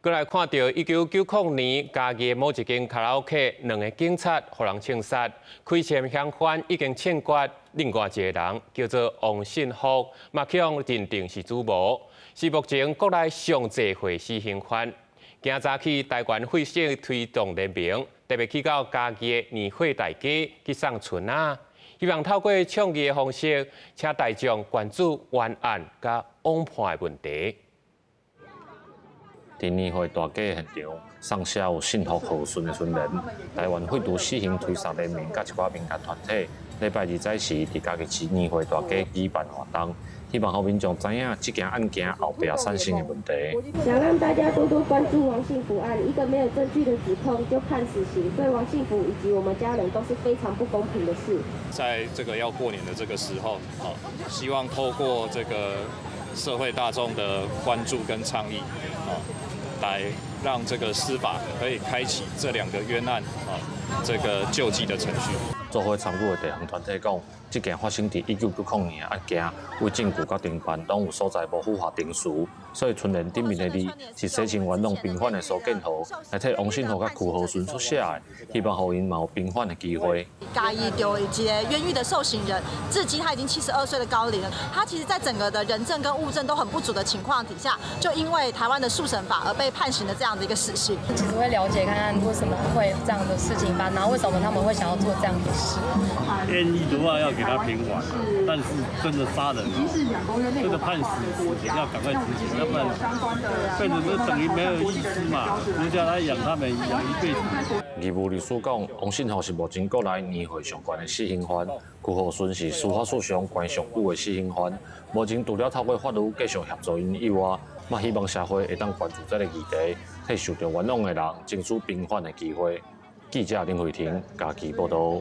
过来看到1990年嘉义的某一间卡拉 OK， 2个警察互人枪杀，开枪嫌犯已经枪决，另外一个人叫做王信福，嘛向认定是主谋，是目前国内上济岁死刑犯。今早起，台湾废死推动联盟特别去到嘉义的年货大街去送春啊，希望透过倡议的方式，请大众关注冤案甲网判的问题。 伫年会大街现场，送写有信托和顺的村人，台湾废除死刑推杀联盟甲一寡民间团体，礼拜二早时伫嘉义市年会大街举办活动，希望让民众知影这件案件后壁产生的问题。想让大家多多关注王信福案，一个没有证据的指控就判死刑，对王信福以及我们家人都是非常不公平的事。在这个要过年的这个时候，希望透过这个社会大众的关注跟倡议，来让这个司法可以开启这2个冤案这个救济的程序。做伙参与的地方团体讲，这件发生伫1990年的案件，为证据甲侦办拢有所在无符合定序，所以村人顶面的字是洗清冤枉平反的苏建豪来替王信福甲曲和顺所写的，希望互因嘛有平反的机会。嘉义有一个冤狱的受刑人，至今他已经72岁的高龄了。他其实在整个的人证跟物证都很不足的情况底下，就因为台湾的速审法而被判刑的这样的一个死刑。其实会了解看看为什么会这样的事情发生，然后为什么他们会想要做这样的事。愿意的话要给他平缓，但是真的杀人，这个判死刑要赶快执行，要不然变成就等于没有意思嘛，人家来养他们养一辈子。义务律师讲，王信福是目前国内年岁上悬的死刑犯，曲和顺是司法史上关上久的死刑犯。目前除了透过法律继续协助因以外，嘛希望社会会当关注这个议题，替受到冤枉的人争取平反的机会。记者林慧婷，嘉义报道。